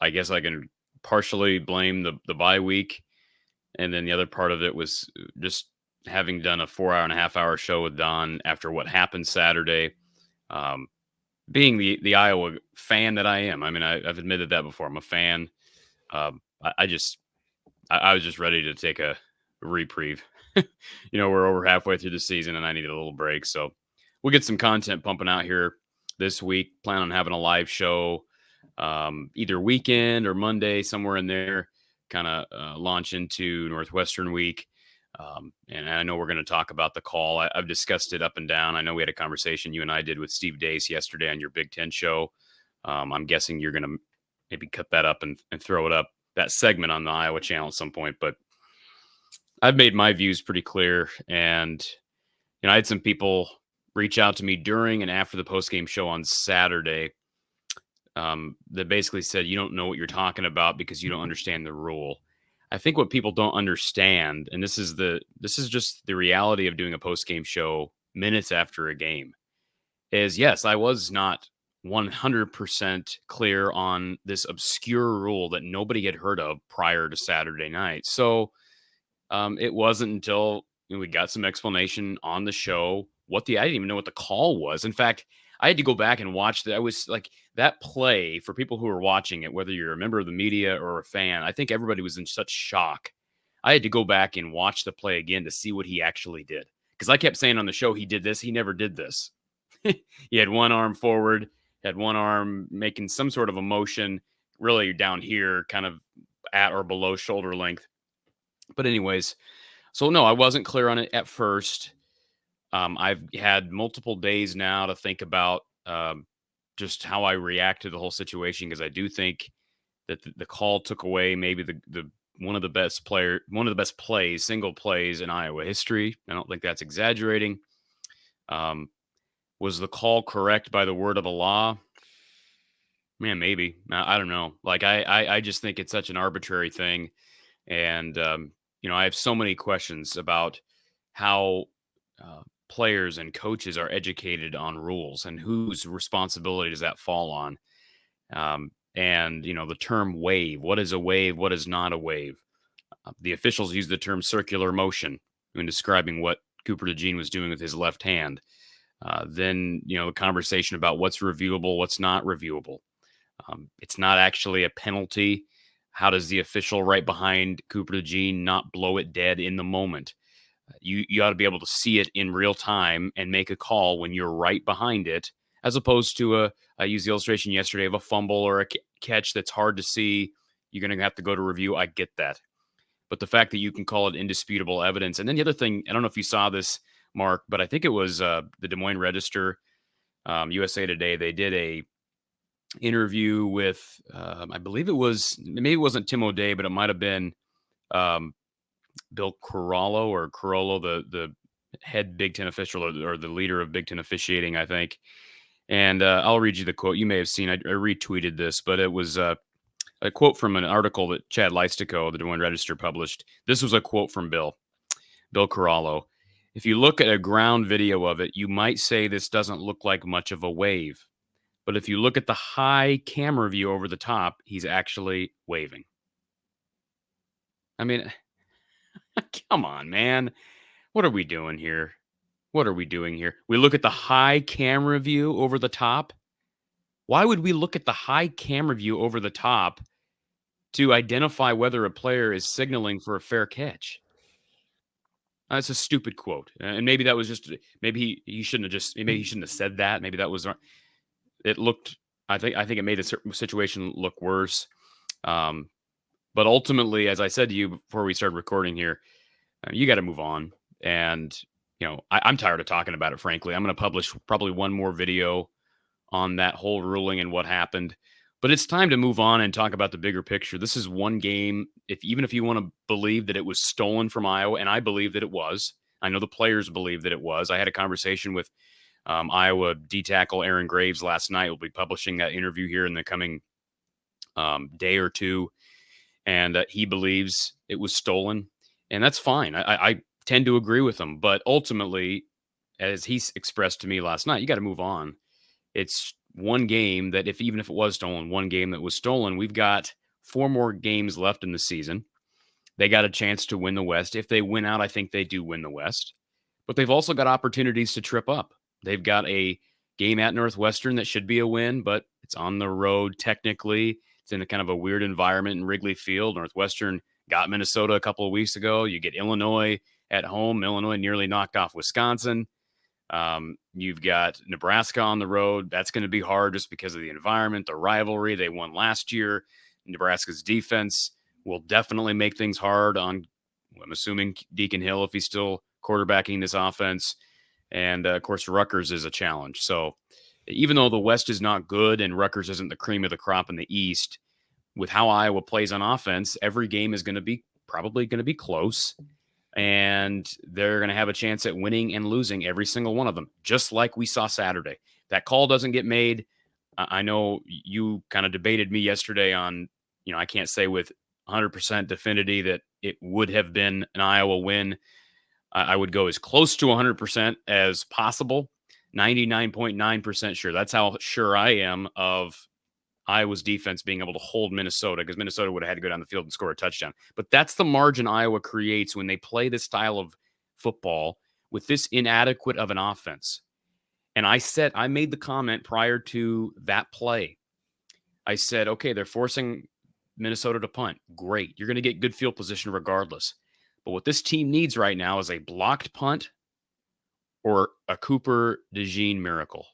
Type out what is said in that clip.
I guess I can partially blame the bye week, and then the other part of it was just having done a 4 hour and a half hour show with Don after what happened Saturday. Um, being the Iowa fan that I am, I mean, I've admitted that before. I'm a fan. I was just ready to take a reprieve. We're over halfway through the season, and I needed a little break. So we'll get some content pumping out here this week. Plan on having a live show either weekend or Monday, somewhere in there, kind of launch into Northwestern week. And I know we're going to talk about the call. I've discussed it up and down. I know we had a conversation you and I did with Steve Dace yesterday on your Big Ten show. I'm guessing you're going to maybe cut that up and throw it up, that segment on the Iowa channel at some point. But I've made my views pretty clear. And, I had some people reach out to me during and after the postgame show on Saturday that basically said, you don't know what you're talking about because you don't understand the rule. I think what people don't understand, and this is just the reality of doing a post-game show minutes after a game, is yes, I was not 100% clear on this obscure rule that nobody had heard of prior to Saturday night. So it wasn't until we got some explanation on the show I didn't even know what the call was. In fact, I had to go back and watch that. I was like, that play, for people who are watching it, whether you're a member of the media or a fan, I think everybody was in such shock. I had to go back and watch the play again to see what he actually did. Because I kept saying on the show, he did this. He never did this. He had one arm forward, had one arm making some sort of a motion, really down here, kind of at or below shoulder length. But anyways, so no, I wasn't clear on it at first. I've had multiple days now to think about just how I react to the whole situation, because I do think that the call took away maybe the one of the best plays, single plays in Iowa history. I don't think that's exaggerating. Was the call correct by the word of the law? Man, maybe. I don't know. Like, I just think it's such an arbitrary thing. And, I have so many questions about how players and coaches are educated on rules and whose responsibility does that fall on. And, the term wave, what is a wave? What is not a wave? The officials use the term circular motion when describing what Cooper DeJean was doing with his left hand. Then, the conversation about what's reviewable, what's not reviewable. It's not actually a penalty. How does the official right behind Cooper DeJean not blow it dead in the moment? You ought to be able to see it in real time and make a call when you're right behind it, as opposed to I used the illustration yesterday of a fumble or a catch that's hard to see. You're going to have to go to review. I get that. But the fact that you can call it indisputable evidence. And then the other thing, I don't know if you saw this, Mark, but I think it was the Des Moines Register, USA Today. They did a interview with, I believe maybe it wasn't Tim O'Day, but it might have been Bill Carollo, the head Big Ten official or the leader of Big Ten officiating, I think. And I'll read you the quote. You may have seen, I retweeted this, but it was a quote from an article that Chad Leistico, the Des Moines Register, published. This was a quote from Bill Carollo. If you look at a ground video of it, you might say this doesn't look like much of a wave. But if you look at the high camera view over the top, he's actually waving. I mean, come on, man. What are we doing here? We look at the high camera view over the top. Why would we look at the high camera view over the top to identify whether a player is signaling for a fair catch? That's a stupid quote. And maybe that was just, maybe he shouldn't have said that. Maybe that was, it looked, I think it made the situation look worse. But ultimately, as I said to you before we started recording here, you got to move on. And, I'm tired of talking about it, frankly. I'm going to publish probably one more video on that whole ruling and what happened. But it's time to move on and talk about the bigger picture. This is one game. Even if you want to believe that it was stolen from Iowa, and I believe that it was. I know the players believe that it was. I had a conversation with Iowa D tackle Aaron Graves last night. We'll be publishing that interview here in the coming day or two. And he believes it was stolen. And that's fine. I tend to agree with him. But ultimately, as he expressed to me last night, you got to move on. one game that even if it was stolen, one game that was stolen, we've got 4 more games left in the season. They got a chance to win the West. If they win out, I think they do win the West. But they've also got opportunities to trip up. They've got a game at Northwestern that should be a win, but it's on the road technically. It's in a kind of a weird environment in Wrigley Field. Northwestern got Minnesota a couple of weeks ago. You get Illinois at home. Illinois nearly knocked off Wisconsin. You've got Nebraska on the road. That's going to be hard just because of the environment, the rivalry. They won last year. Nebraska's defense will definitely make things hard on, I'm assuming, Deacon Hill if he's still quarterbacking this offense. And, of course, Rutgers is a challenge. So even though the West is not good and Rutgers isn't the cream of the crop in the East, with how Iowa plays on offense, every game is going to be probably going to be close. And they're going to have a chance at winning and losing every single one of them, just like we saw Saturday. That call doesn't get made. I know you kind of debated me yesterday on, I can't say with 100% definity that it would have been an Iowa win. I would go as close to 100% as possible. 99.9% sure. That's how sure I am of Iowa's defense being able to hold Minnesota, because Minnesota would have had to go down the field and score a touchdown. But that's the margin Iowa creates when they play this style of football with this inadequate of an offense. And I made the comment prior to that play. I said, okay, they're forcing Minnesota to punt. Great. You're going to get good field position regardless. But what this team needs right now is a blocked punt or a Cooper DeJean miracle.